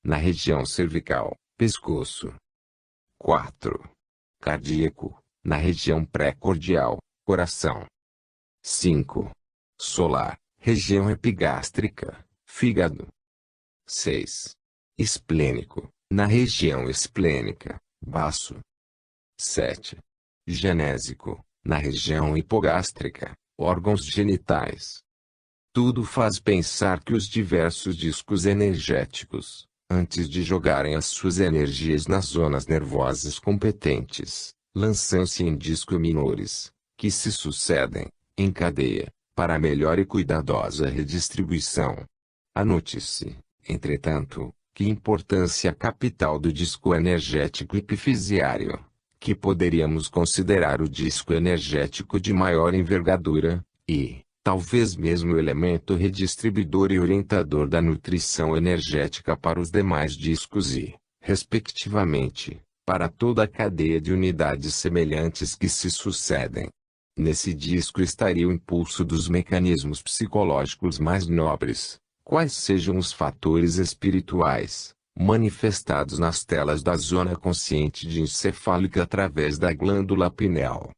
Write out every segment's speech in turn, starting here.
na região cervical, pescoço. 4. Cardíaco, na região pré-cordial, coração. 5. Solar, região epigástrica, fígado. 6. Esplênico, na região esplênica, baço. 7. Genésico, na região hipogástrica, órgãos genitais. Tudo faz pensar que os diversos discos energéticos, antes de jogarem as suas energias nas zonas nervosas competentes, lançam-se em discos menores, que se sucedem, em cadeia, para melhor e cuidadosa redistribuição. Anote-se, entretanto, que importância capital do disco energético epifisiário, que poderíamos considerar o disco energético de maior envergadura, e, talvez mesmo o elemento redistribuidor e orientador da nutrição energética para os demais discos e, respectivamente, para toda a cadeia de unidades semelhantes que se sucedem. Nesse disco estaria o impulso dos mecanismos psicológicos mais nobres, quais sejam os fatores espirituais, manifestados nas telas da zona consciente de encefálica através da glândula pineal.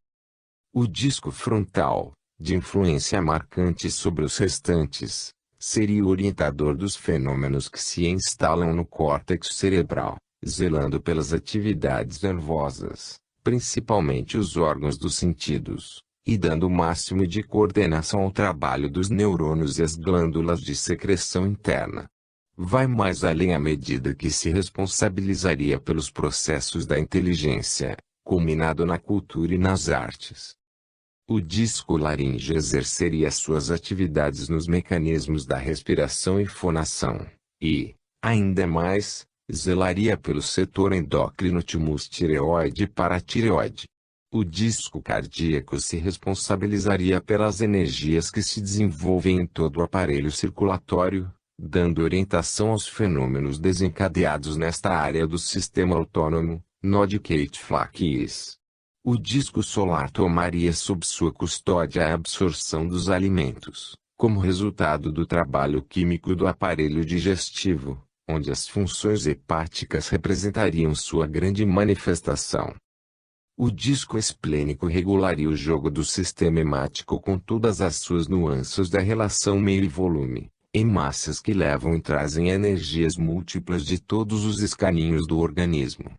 O disco frontal, de influência marcante sobre os restantes, seria o orientador dos fenômenos que se instalam no córtex cerebral, zelando pelas atividades nervosas, principalmente os órgãos dos sentidos, e dando o máximo de coordenação ao trabalho dos neurônios e as glândulas de secreção interna. Vai mais além à medida que se responsabilizaria pelos processos da inteligência, culminado na cultura e nas artes. O disco laríngeo exerceria suas atividades nos mecanismos da respiração e fonação, e, ainda mais, zelaria pelo setor endócrino tireoide e paratireoide. O disco cardíaco se responsabilizaria pelas energias que se desenvolvem em todo o aparelho circulatório, dando orientação aos fenômenos desencadeados nesta área do sistema autônomo, Nodicate Flaquis. O disco solar tomaria sob sua custódia a absorção dos alimentos, como resultado do trabalho químico do aparelho digestivo, onde as funções hepáticas representariam sua grande manifestação. O disco esplênico regularia o jogo do sistema hemático com todas as suas nuances da relação meio e volume, em massas que levam e trazem energias múltiplas de todos os escaninhos do organismo.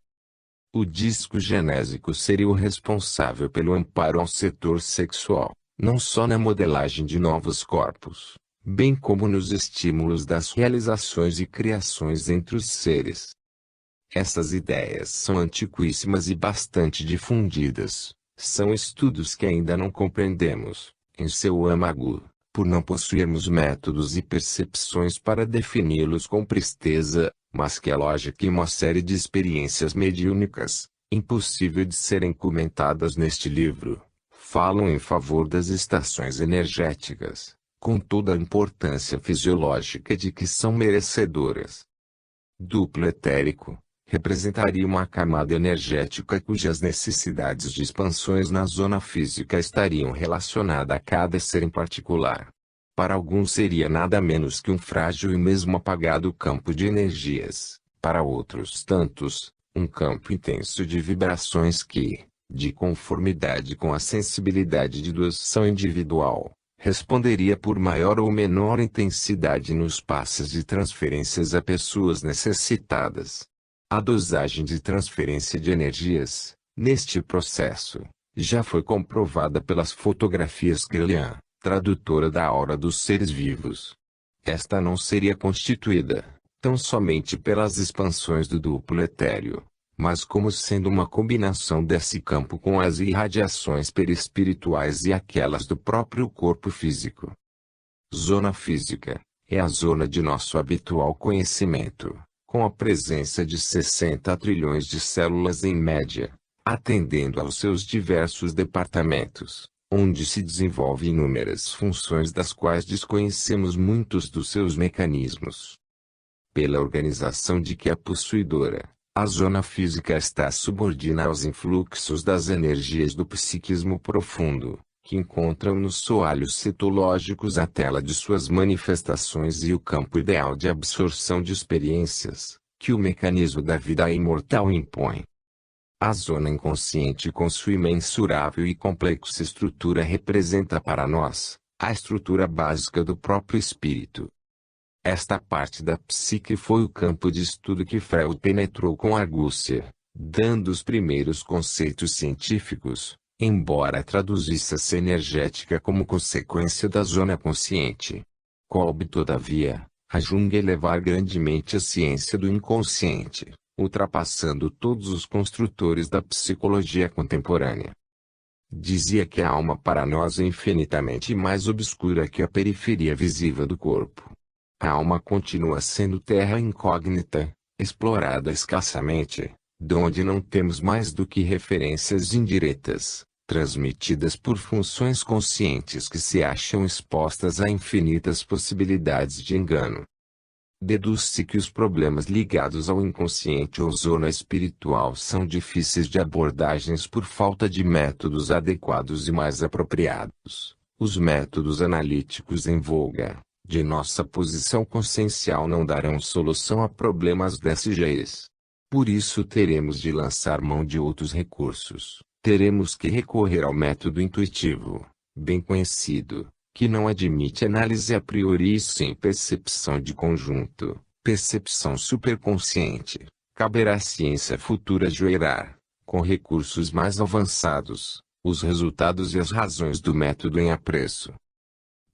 O disco genésico seria o responsável pelo amparo ao setor sexual, não só na modelagem de novos corpos, bem como nos estímulos das realizações e criações entre os seres. Essas ideias são antiquíssimas e bastante difundidas, são estudos que ainda não compreendemos, em seu âmago, por não possuirmos métodos e percepções para defini-los com presteza, mas que a lógica e uma série de experiências mediúnicas, impossível de serem comentadas neste livro, falam em favor das estações energéticas, com toda a importância fisiológica de que são merecedoras. Duplo etérico representaria uma camada energética cujas necessidades de expansões na zona física estariam relacionadas a cada ser em particular. Para alguns seria nada menos que um frágil e mesmo apagado campo de energias, para outros tantos, um campo intenso de vibrações que, de conformidade com a sensibilidade de doação individual, responderia por maior ou menor intensidade nos passes de transferências a pessoas necessitadas. A dosagem de transferência de energias, neste processo, já foi comprovada pelas fotografias Kirlian, tradutora da aura dos seres vivos. Esta não seria constituída, tão somente pelas expansões do duplo etéreo, mas como sendo uma combinação desse campo com as irradiações perispirituais e aquelas do próprio corpo físico. Zona física, é a zona de nosso habitual conhecimento, com a presença de 60 trilhões de células em média, atendendo aos seus diversos departamentos, onde se desenvolvem inúmeras funções das quais desconhecemos muitos dos seus mecanismos. Pela organização de que é possuidora, a zona física está subordinada aos influxos das energias do psiquismo profundo, que encontram nos soalhos citológicos a tela de suas manifestações e o campo ideal de absorção de experiências, que o mecanismo da vida imortal impõe. A zona inconsciente, com sua imensurável e complexa estrutura, representa para nós a estrutura básica do próprio espírito. Esta parte da psique foi o campo de estudo que Freud penetrou com argúcia, dando os primeiros conceitos científicos, embora traduzisse essa energética como consequência da zona consciente. Coube, todavia, a Jung elevar grandemente a ciência do inconsciente, ultrapassando todos os construtores da psicologia contemporânea. Dizia que a alma para nós é infinitamente mais obscura que a periferia visível do corpo. A alma continua sendo terra incógnita, explorada escassamente, donde não temos mais do que referências indiretas, transmitidas por funções conscientes que se acham expostas a infinitas possibilidades de engano. Deduz-se que os problemas ligados ao inconsciente ou zona espiritual são difíceis de abordagens por falta de métodos adequados e mais apropriados. Os métodos analíticos em voga, de nossa posição consciencial, não darão solução a problemas desse gênero. Por isso teremos de lançar mão de outros recursos. Teremos que recorrer ao método intuitivo, bem conhecido, que não admite análise a priori e sim percepção de conjunto, percepção superconsciente. Caberá à ciência futura gerar, com recursos mais avançados, os resultados e as razões do método em apreço.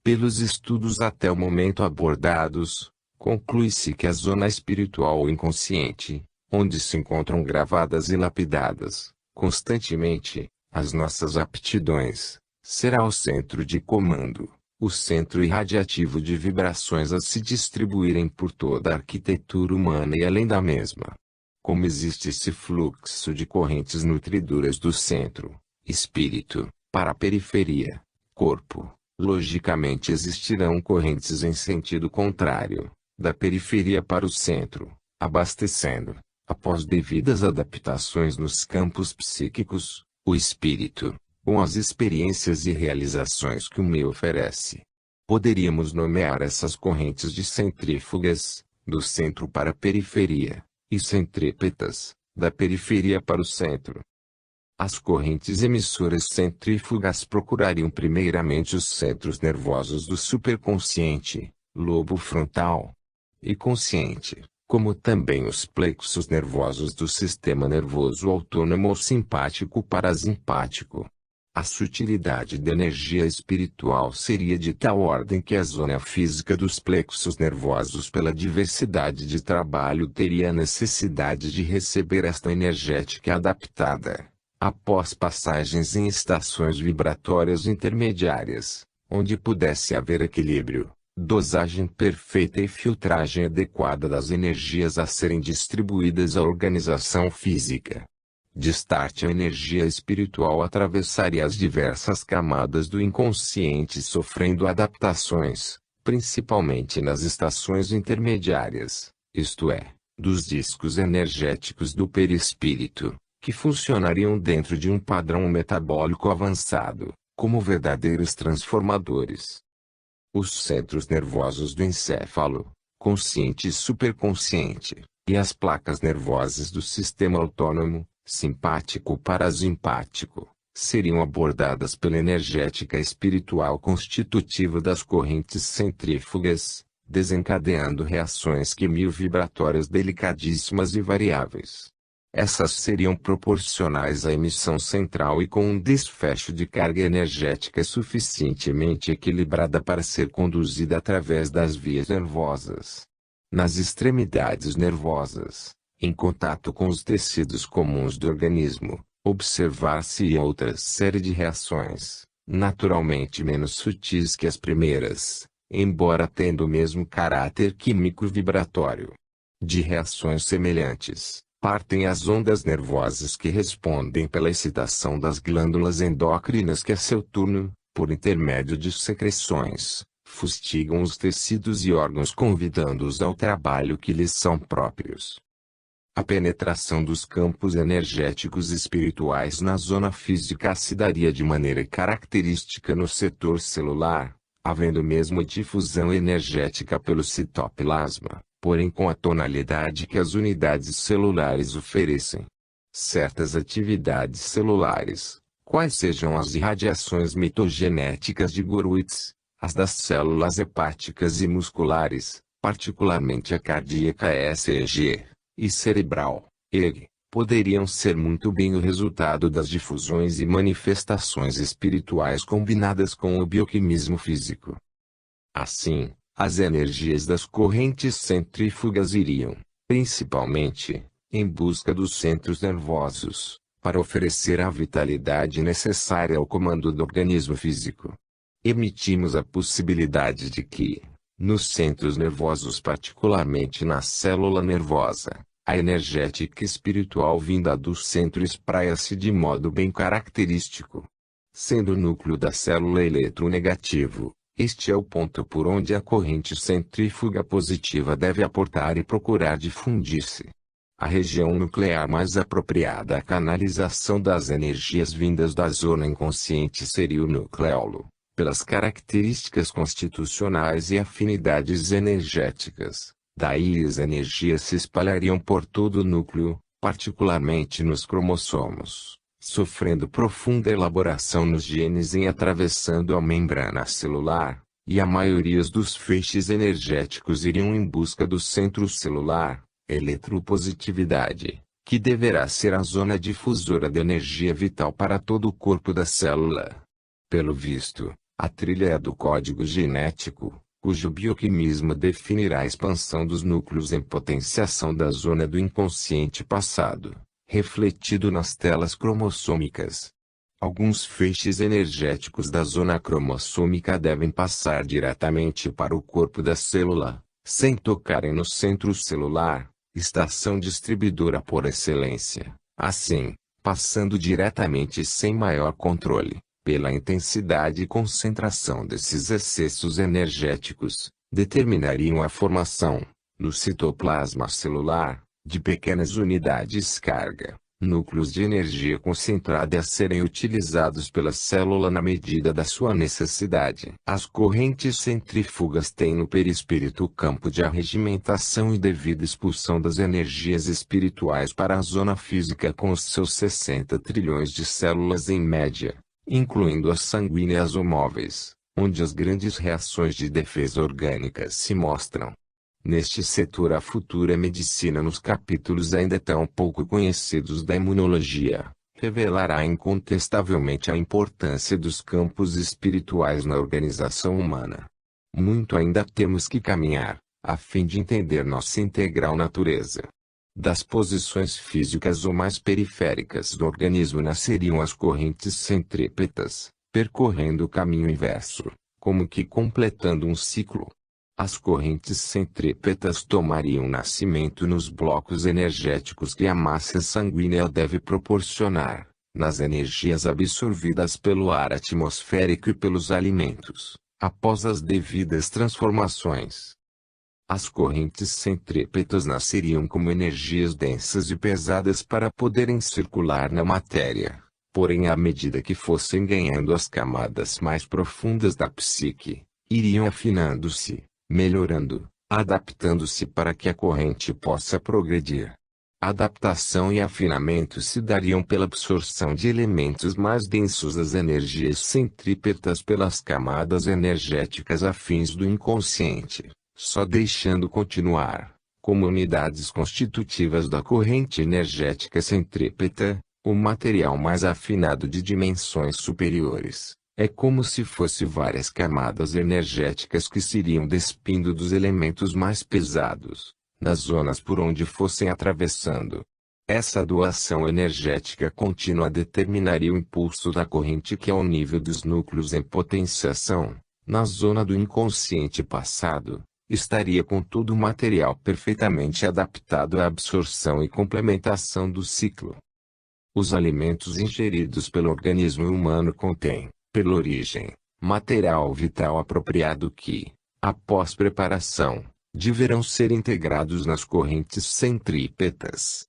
Pelos estudos até o momento abordados, conclui-se que a zona espiritual ou inconsciente, onde se encontram gravadas e lapidadas, constantemente, as nossas aptidões, será o centro de comando, o centro irradiativo de vibrações a se distribuírem por toda a arquitetura humana e além da mesma. Como existe esse fluxo de correntes nutridoras do centro, espírito, para a periferia, corpo, logicamente existirão correntes em sentido contrário, da periferia para o centro, abastecendo, após devidas adaptações nos campos psíquicos, o espírito, com as experiências e realizações que o meio oferece. Poderíamos nomear essas correntes de centrífugas, do centro para a periferia, e centrípetas, da periferia para o centro. As correntes emissoras centrífugas procurariam primeiramente os centros nervosos do superconsciente, lobo frontal, e consciente, como também os plexos nervosos do sistema nervoso autônomo ou simpático parasimpático. A sutilidade da energia espiritual seria de tal ordem que a zona física dos plexos nervosos, pela diversidade de trabalho, teria a necessidade de receber esta energética adaptada, após passagens em estações vibratórias intermediárias, onde pudesse haver equilíbrio, dosagem perfeita e filtragem adequada das energias a serem distribuídas à organização física. Destarte, a energia espiritual atravessaria as diversas camadas do inconsciente, sofrendo adaptações, principalmente nas estações intermediárias, isto é, dos discos energéticos do perispírito, que funcionariam dentro de um padrão metabólico avançado, como verdadeiros transformadores. Os centros nervosos do encéfalo, consciente e superconsciente, e as placas nervosas do sistema autônomo, simpático parasimpático, seriam abordadas pela energética espiritual constitutiva das correntes centrífugas, desencadeando reações químio vibratórias delicadíssimas e variáveis. Essas seriam proporcionais à emissão central e com um desfecho de carga energética suficientemente equilibrada para ser conduzida através das vias nervosas. Nas extremidades nervosas, em contato com os tecidos comuns do organismo, observar-se outra série de reações, naturalmente menos sutis que as primeiras, embora tendo o mesmo caráter químico vibratório. De reações semelhantes, partem as ondas nervosas que respondem pela excitação das glândulas endócrinas que a seu turno, por intermédio de secreções, fustigam os tecidos e órgãos convidando-os ao trabalho que lhes são próprios. A penetração dos campos energéticos espirituais na zona física se daria de maneira característica no setor celular, havendo mesmo difusão energética pelo citoplasma, porém com a tonalidade que as unidades celulares oferecem. Certas atividades celulares, quais sejam as irradiações mitogenéticas de Gurwitz, as das células hepáticas e musculares, particularmente a cardíaca ECG, e cerebral, EG, poderiam ser muito bem o resultado das difusões e manifestações espirituais combinadas com o bioquimismo físico. Assim, as energias das correntes centrífugas iriam, principalmente, em busca dos centros nervosos, para oferecer a vitalidade necessária ao comando do organismo físico. Emitimos a possibilidade de que, nos centros nervosos, particularmente na célula nervosa, a energética espiritual vinda do centro espraia-se de modo bem característico. Sendo o núcleo da célula eletronegativo, este é o ponto por onde a corrente centrífuga positiva deve aportar e procurar difundir-se. A região nuclear mais apropriada à canalização das energias vindas da zona inconsciente seria o nucleolo, pelas características constitucionais e afinidades energéticas. Daí as energias se espalhariam por todo o núcleo, particularmente nos cromossomos, sofrendo profunda elaboração nos genes e atravessando a membrana celular, e a maioria dos feixes energéticos iriam em busca do centro celular, eletropositividade, que deverá ser a zona difusora de energia vital para todo o corpo da célula. Pelo visto, a trilha é a do código genético, cujo bioquimismo definirá a expansão dos núcleos em potenciação da zona do inconsciente passado, refletido nas telas cromossômicas. Alguns feixes energéticos da zona cromossômica devem passar diretamente para o corpo da célula, sem tocarem no centro celular, estação distribuidora por excelência. Assim, passando diretamente sem maior controle, pela intensidade e concentração desses excessos energéticos, determinariam a formação, no citoplasma celular, de pequenas unidades carga, núcleos de energia concentrada a serem utilizados pela célula na medida da sua necessidade. As correntes centrífugas têm no perispírito o campo de arregimentação e devida expulsão das energias espirituais para a zona física com os seus 60 trilhões de células em média, incluindo as sanguíneas ou móveis, onde as grandes reações de defesa orgânica se mostram. Neste setor, a futura medicina, nos capítulos ainda tão pouco conhecidos da imunologia, revelará incontestavelmente a importância dos campos espirituais na organização humana. Muito ainda temos que caminhar, a fim de entender nossa integral natureza. Das posições físicas ou mais periféricas do organismo nasceriam as correntes centrípetas, percorrendo o caminho inverso, como que completando um ciclo. As correntes centrípetas tomariam nascimento nos blocos energéticos que a massa sanguínea deve proporcionar, nas energias absorvidas pelo ar atmosférico e pelos alimentos, após as devidas transformações. As correntes centrípetas nasceriam como energias densas e pesadas para poderem circular na matéria, porém à medida que fossem ganhando as camadas mais profundas da psique, iriam afinando-se, melhorando, adaptando-se para que a corrente possa progredir. A adaptação e afinamento se dariam pela absorção de elementos mais densos das energias centrípetas pelas camadas energéticas afins do inconsciente, só deixando continuar, como unidades constitutivas da corrente energética centrípeta, o material mais afinado de dimensões superiores. É como se fosse várias camadas energéticas que se iriam despindo dos elementos mais pesados, nas zonas por onde fossem atravessando. Essa doação energética contínua determinaria o impulso da corrente que ao nível dos núcleos em potenciação, na zona do inconsciente passado, estaria com todo o material perfeitamente adaptado à absorção e complementação do ciclo. Os alimentos ingeridos pelo organismo humano contêm, pela origem, material vital apropriado que, após preparação, deverão ser integrados nas correntes centrípetas.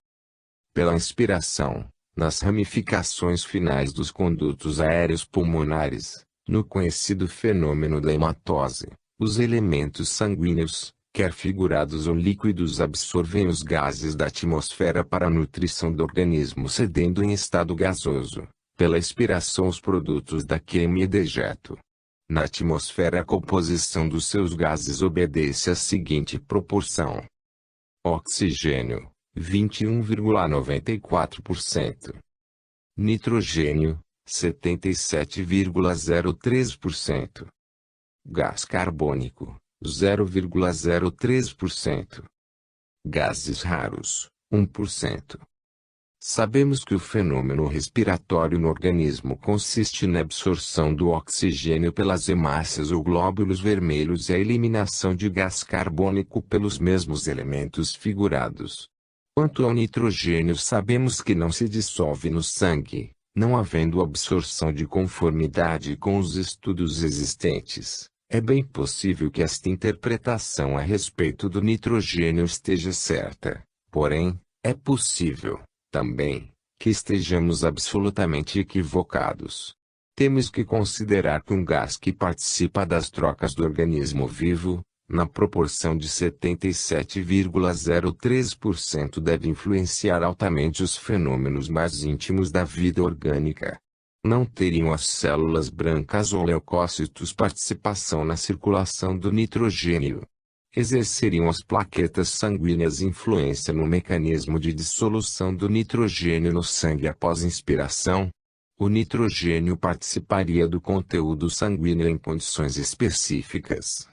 Pela inspiração, nas ramificações finais dos condutos aéreos pulmonares, no conhecido fenômeno da hematose, os elementos sanguíneos, quer figurados ou líquidos, absorvem os gases da atmosfera para a nutrição do organismo, cedendo em estado gasoso, pela expiração, os produtos da queima e dejeto. Na atmosfera, a composição dos seus gases obedece à seguinte proporção: oxigênio, 21,94%. Nitrogênio, 77,03%. Gás carbônico, 0,03%. Gases raros, 1%. Sabemos que o fenômeno respiratório no organismo consiste na absorção do oxigênio pelas hemácias ou glóbulos vermelhos e a eliminação de gás carbônico pelos mesmos elementos figurados. Quanto ao nitrogênio, sabemos que não se dissolve no sangue, não havendo absorção de conformidade com os estudos existentes. É bem possível que esta interpretação a respeito do nitrogênio esteja certa, porém, é possível, também, que estejamos absolutamente equivocados. Temos que considerar que um gás que participa das trocas do organismo vivo, na proporção de 77,03%, deve influenciar altamente os fenômenos mais íntimos da vida orgânica. Não teriam as células brancas ou leucócitos participação na circulação do nitrogênio. Exerceriam as plaquetas sanguíneas influência no mecanismo de dissolução do nitrogênio no sangue após inspiração. O nitrogênio participaria do conteúdo sanguíneo em condições específicas.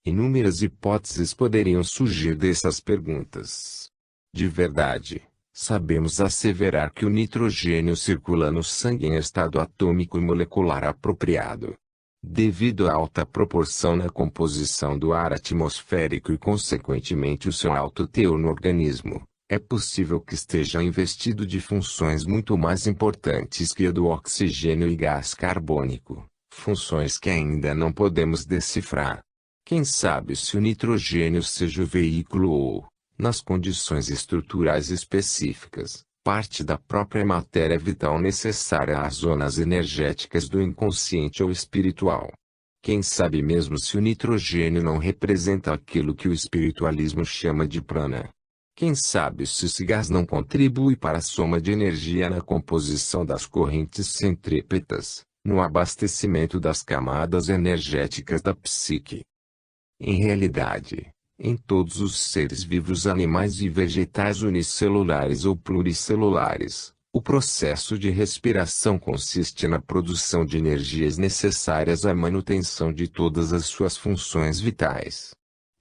Inúmeras hipóteses poderiam surgir dessas perguntas. De verdade, sabemos asseverar que o nitrogênio circula no sangue em estado atômico e molecular apropriado. Devido à alta proporção na composição do ar atmosférico e consequentemente o seu alto teor no organismo, é possível que esteja investido de funções muito mais importantes que a do oxigênio e gás carbônico, funções que ainda não podemos decifrar. Quem sabe se o nitrogênio seja o veículo ou, nas condições estruturais específicas, parte da própria matéria vital necessária às zonas energéticas do inconsciente ou espiritual. Quem sabe mesmo se o nitrogênio não representa aquilo que o espiritualismo chama de prana. Quem sabe se esse gás não contribui para a soma de energia na composição das correntes centrípetas, no abastecimento das camadas energéticas da psique. Em realidade, em todos os seres vivos, animais e vegetais unicelulares ou pluricelulares, o processo de respiração consiste na produção de energias necessárias à manutenção de todas as suas funções vitais.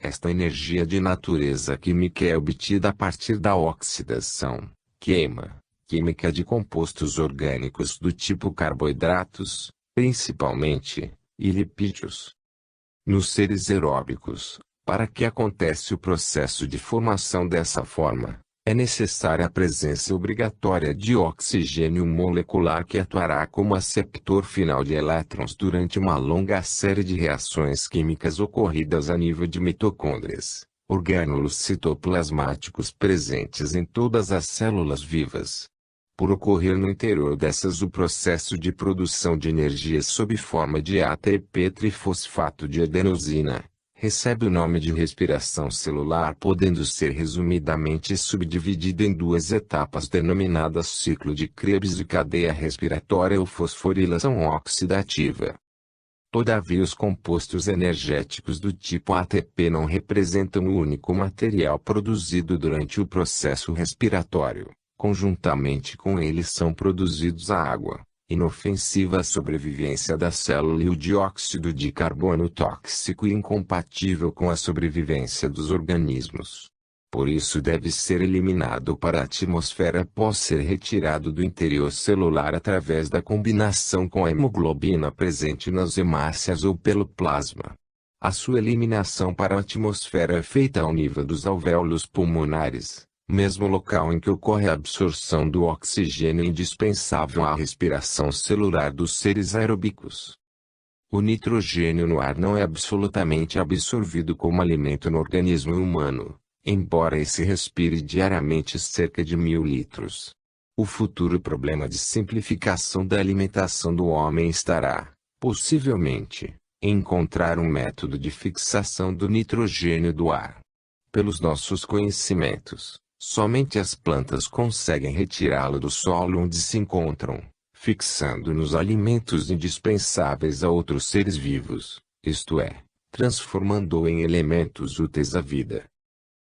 Esta energia de natureza química é obtida a partir da oxidação, química de compostos orgânicos do tipo carboidratos, principalmente, e lipídios. Nos seres aeróbicos, para que aconteça o processo de formação dessa forma, é necessária a presença obrigatória de oxigênio molecular que atuará como aceptor final de elétrons durante uma longa série de reações químicas ocorridas a nível de mitocôndrias, orgânulos citoplasmáticos presentes em todas as células vivas. Por ocorrer no interior dessas o processo de produção de energia sob forma de ATP trifosfato de adenosina, recebe o nome de respiração celular, podendo ser resumidamente subdividido em duas etapas denominadas ciclo de Krebs e cadeia respiratória ou fosforilação oxidativa. Todavia, os compostos energéticos do tipo ATP não representam o único material produzido durante o processo respiratório. Conjuntamente com eles são produzidos a água, inofensiva à sobrevivência da célula, e o dióxido de carbono, tóxico e incompatível com a sobrevivência dos organismos. Por isso deve ser eliminado para a atmosfera após ser retirado do interior celular através da combinação com a hemoglobina presente nas hemácias ou pelo plasma. A sua eliminação para a atmosfera é feita ao nível dos alvéolos pulmonares, mesmo local em que ocorre a absorção do oxigênio indispensável à respiração celular dos seres aeróbicos. O nitrogênio no ar não é absolutamente absorvido como alimento no organismo humano, embora esse respire diariamente cerca de 1000 litros. O futuro problema de simplificação da alimentação do homem estará, possivelmente, em encontrar um método de fixação do nitrogênio do ar. Pelos nossos conhecimentos, somente as plantas conseguem retirá-lo do solo onde se encontram, fixando nos alimentos indispensáveis a outros seres vivos, isto é, transformando-o em elementos úteis à vida.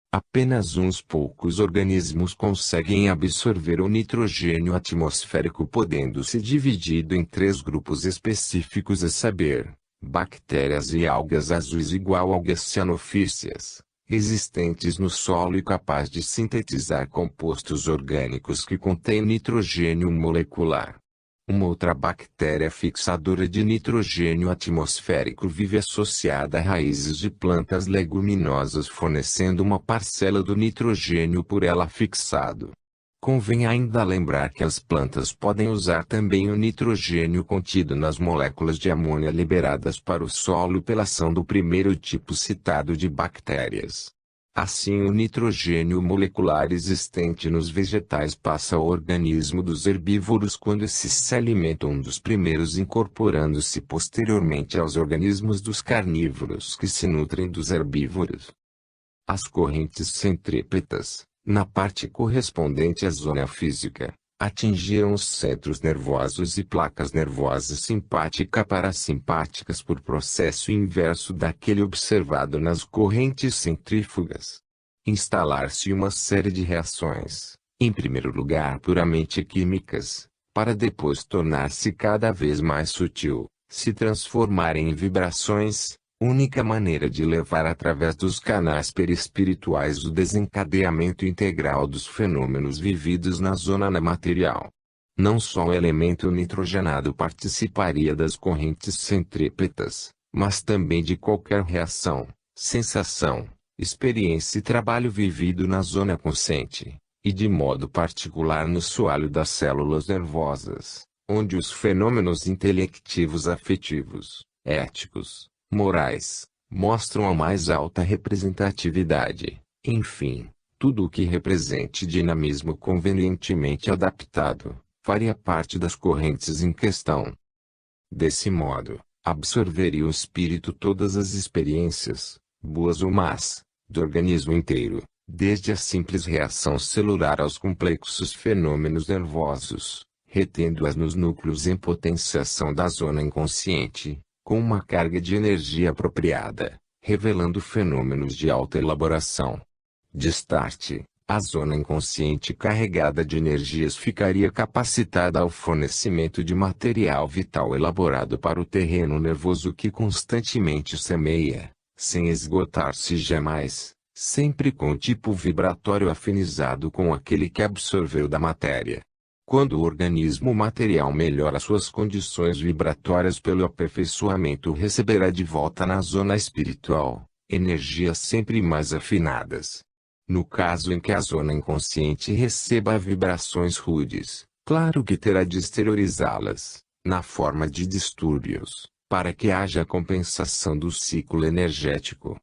Apenas uns poucos organismos conseguem absorver o nitrogênio atmosférico, podendo-se dividido em 3 grupos específicos, a saber, bactérias e algas azuis igual algas cianofíceas, existentes no solo e capazes de sintetizar compostos orgânicos que contêm nitrogênio molecular. Uma outra bactéria fixadora de nitrogênio atmosférico vive associada a raízes de plantas leguminosas, fornecendo uma parcela do nitrogênio por ela fixado. Convém ainda lembrar que as plantas podem usar também o nitrogênio contido nas moléculas de amônia liberadas para o solo pela ação do primeiro tipo citado de bactérias. Assim, o nitrogênio molecular existente nos vegetais passa ao organismo dos herbívoros quando esses se alimentam dos primeiros, incorporando-se posteriormente aos organismos dos carnívoros que se nutrem dos herbívoros. As correntes centrípetas, na parte correspondente à zona física, atingiram os centros nervosos e placas nervosas simpática parasimpáticas por processo inverso daquele observado nas correntes centrífugas. Instalar-se uma série de reações, em primeiro lugar puramente químicas, para depois tornar-se cada vez mais sutil, se transformar em vibrações, única maneira de levar através dos canais perispirituais o desencadeamento integral dos fenômenos vividos na zona material. Não só o elemento nitrogenado participaria das correntes centrípetas, mas também de qualquer reação, sensação, experiência e trabalho vivido na zona consciente, e de modo particular no soalho das células nervosas, onde os fenômenos intelectivos, afetivos, éticos, morais, mostram a mais alta representatividade. Enfim, tudo o que represente dinamismo convenientemente adaptado, faria parte das correntes em questão. Desse modo, absorveria o espírito todas as experiências, boas ou más, do organismo inteiro, desde a simples reação celular aos complexos fenômenos nervosos, retendo-as nos núcleos em potenciação da zona inconsciente, com uma carga de energia apropriada, revelando fenômenos de alta elaboração. De start, a zona inconsciente carregada de energias ficaria capacitada ao fornecimento de material vital elaborado para o terreno nervoso que constantemente semeia, sem esgotar-se jamais, sempre com o tipo vibratório afinizado com aquele que absorveu da matéria. Quando o organismo material melhora suas condições vibratórias pelo aperfeiçoamento, receberá de volta na zona espiritual, energias sempre mais afinadas. No caso em que a zona inconsciente receba vibrações rudes, claro que terá de exteriorizá-las, na forma de distúrbios, para que haja compensação do ciclo energético.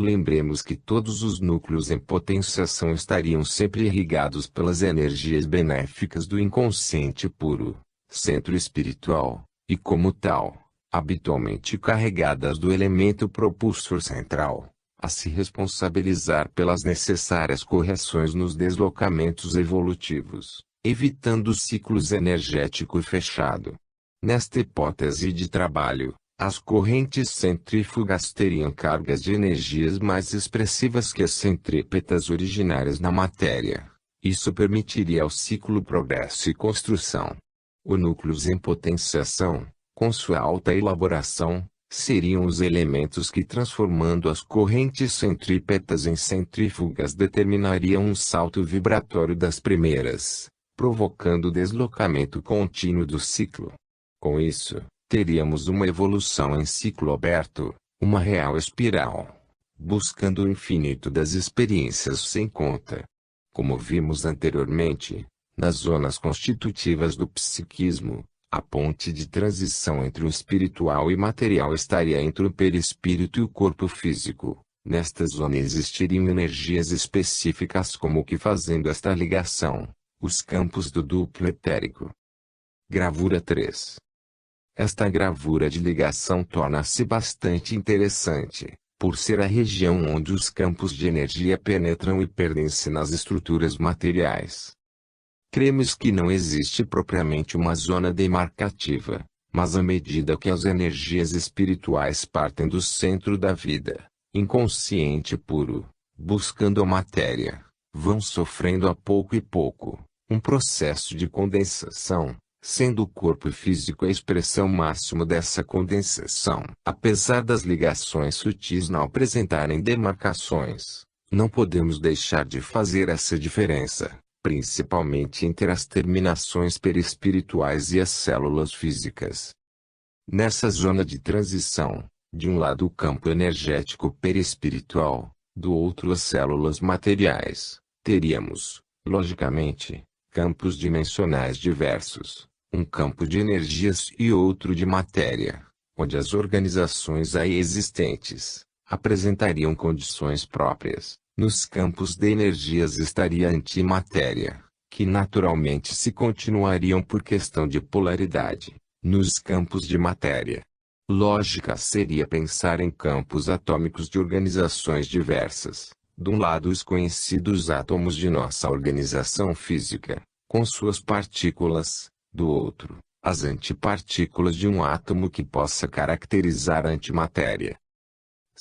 Lembremos que todos os núcleos em potenciação estariam sempre irrigados pelas energias benéficas do inconsciente puro, centro espiritual, e como tal, habitualmente carregadas do elemento propulsor central, a se responsabilizar pelas necessárias correções nos deslocamentos evolutivos, evitando ciclos energético fechado. Nesta hipótese de trabalho, as correntes centrífugas teriam cargas de energias mais expressivas que as centrípetas originárias na matéria. Isso permitiria ao ciclo progresso e construção. Os núcleos em potenciação, com sua alta elaboração, seriam os elementos que, transformando as correntes centrípetas em centrífugas, determinariam um salto vibratório das primeiras, provocando o deslocamento contínuo do ciclo. Com isso, teríamos uma evolução em ciclo aberto, uma real espiral, buscando o infinito das experiências sem conta. Como vimos anteriormente, nas zonas constitutivas do psiquismo, A ponte de transição entre o espiritual e material estaria entre o perispírito e o corpo físico. Nesta zona existiriam energias específicas como que fazendo esta ligação, os campos do duplo etérico. Gravura 3. Esta gravura de ligação torna-se bastante interessante, por ser a região onde os campos de energia penetram e perdem-se nas estruturas materiais. Cremos que não existe propriamente uma zona demarcativa, mas à medida que as energias espirituais partem do centro da vida, inconsciente puro, buscando a matéria, vão sofrendo a pouco e pouco, um processo de condensação, sendo o corpo físico a expressão máxima dessa condensação. Apesar das ligações sutis não apresentarem demarcações, não podemos deixar de fazer essa diferença, principalmente entre as terminações perispirituais e as células físicas. Nessa zona de transição, de um lado o campo energético perispiritual, do outro as células materiais, teríamos, logicamente, campos dimensionais diversos, um campo de energias e outro de matéria, onde as organizações aí existentes apresentariam condições próprias. Nos campos de energias estaria a antimatéria, que naturalmente se continuariam por questão de polaridade. Nos campos de matéria, lógica seria pensar em campos atômicos de organizações diversas. De um lado os conhecidos átomos de nossa organização física, com suas partículas, do outro, as antipartículas de um átomo que possa caracterizar a antimatéria.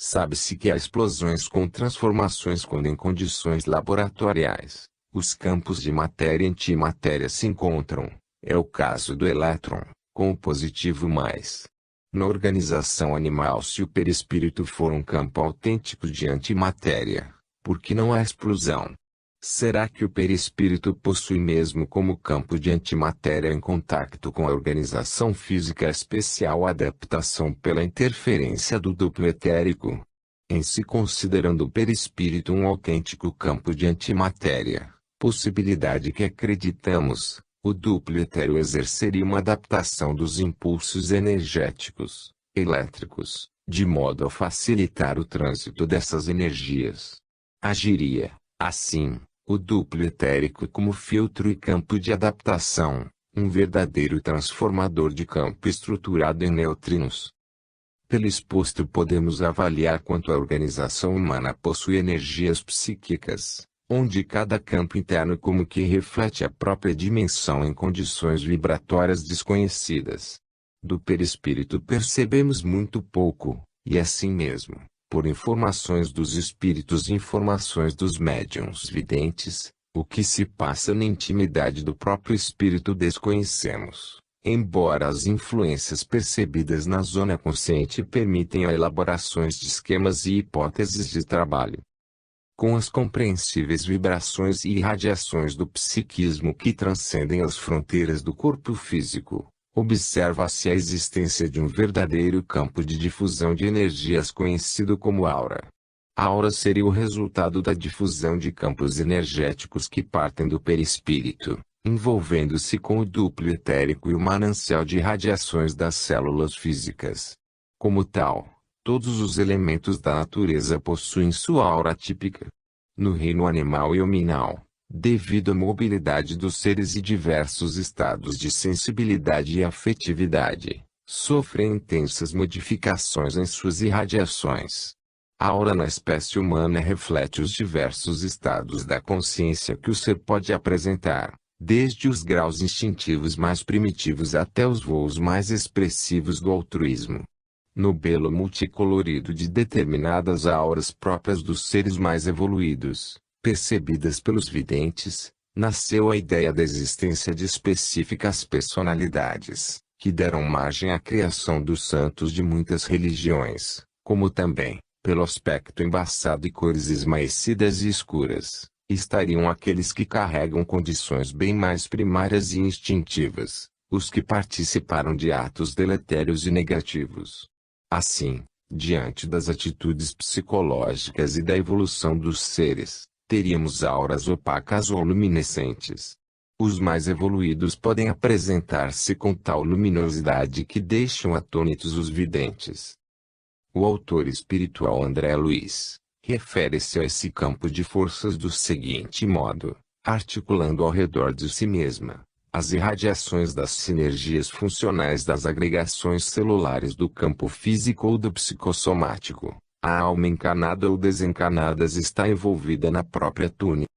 Sabe-se que há explosões com transformações quando em condições laboratoriais, os campos de matéria e antimatéria se encontram. É o caso do elétron, com o positivo mais. Na organização animal, se o perispírito for um campo autêntico de antimatéria, por que não há explosão? Será que o perispírito possui mesmo como campo de antimatéria em contato com a organização física especial adaptação pela interferência do duplo etérico? Em se considerando o perispírito um autêntico campo de antimatéria, possibilidade que acreditamos, o duplo etéreo exerceria uma adaptação dos impulsos energéticos, elétricos, de modo a facilitar o trânsito dessas energias. Agiria, assim, o duplo etérico como filtro e campo de adaptação, um verdadeiro transformador de campo estruturado em neutrinos. Pelo exposto podemos avaliar quanto a organização humana possui energias psíquicas, onde cada campo interno como que reflete a própria dimensão em condições vibratórias desconhecidas. Do perispírito percebemos muito pouco, e assim mesmo, por informações dos espíritos e informações dos médiuns videntes, o que se passa na intimidade do próprio espírito desconhecemos, embora as influências percebidas na zona consciente permitem a elaborações de esquemas e hipóteses de trabalho. Com as compreensíveis vibrações e irradiações do psiquismo que transcendem as fronteiras do corpo físico, observa-se a existência de um verdadeiro campo de difusão de energias conhecido como aura. A aura seria o resultado da difusão de campos energéticos que partem do perispírito, envolvendo-se com o duplo etérico e o manancial de radiações das células físicas. Como tal, todos os elementos da natureza possuem sua aura típica. No reino animal e hominal, devido à mobilidade dos seres e diversos estados de sensibilidade e afetividade, sofrem intensas modificações em suas irradiações. A aura na espécie humana reflete os diversos estados da consciência que o ser pode apresentar, desde os graus instintivos mais primitivos até os voos mais expressivos do altruísmo. No belo multicolorido de determinadas auras próprias dos seres mais evoluídos, percebidas pelos videntes, nasceu a ideia da existência de específicas personalidades, que deram margem à criação dos santos de muitas religiões, como também, pelo aspecto embaçado e cores esmaecidas e escuras, estariam aqueles que carregam condições bem mais primárias e instintivas, os que participaram de atos deletérios e negativos. Assim, diante das atitudes psicológicas e da evolução dos seres, teríamos auras opacas ou luminescentes. Os mais evoluídos podem apresentar-se com tal luminosidade que deixam atônitos os videntes. O autor espiritual André Luiz refere-se a esse campo de forças do seguinte modo, articulando ao redor de si mesma as irradiações das sinergias funcionais das agregações celulares do campo físico ou do psicossomático. A alma encarnada ou desencarnada está envolvida na própria túnica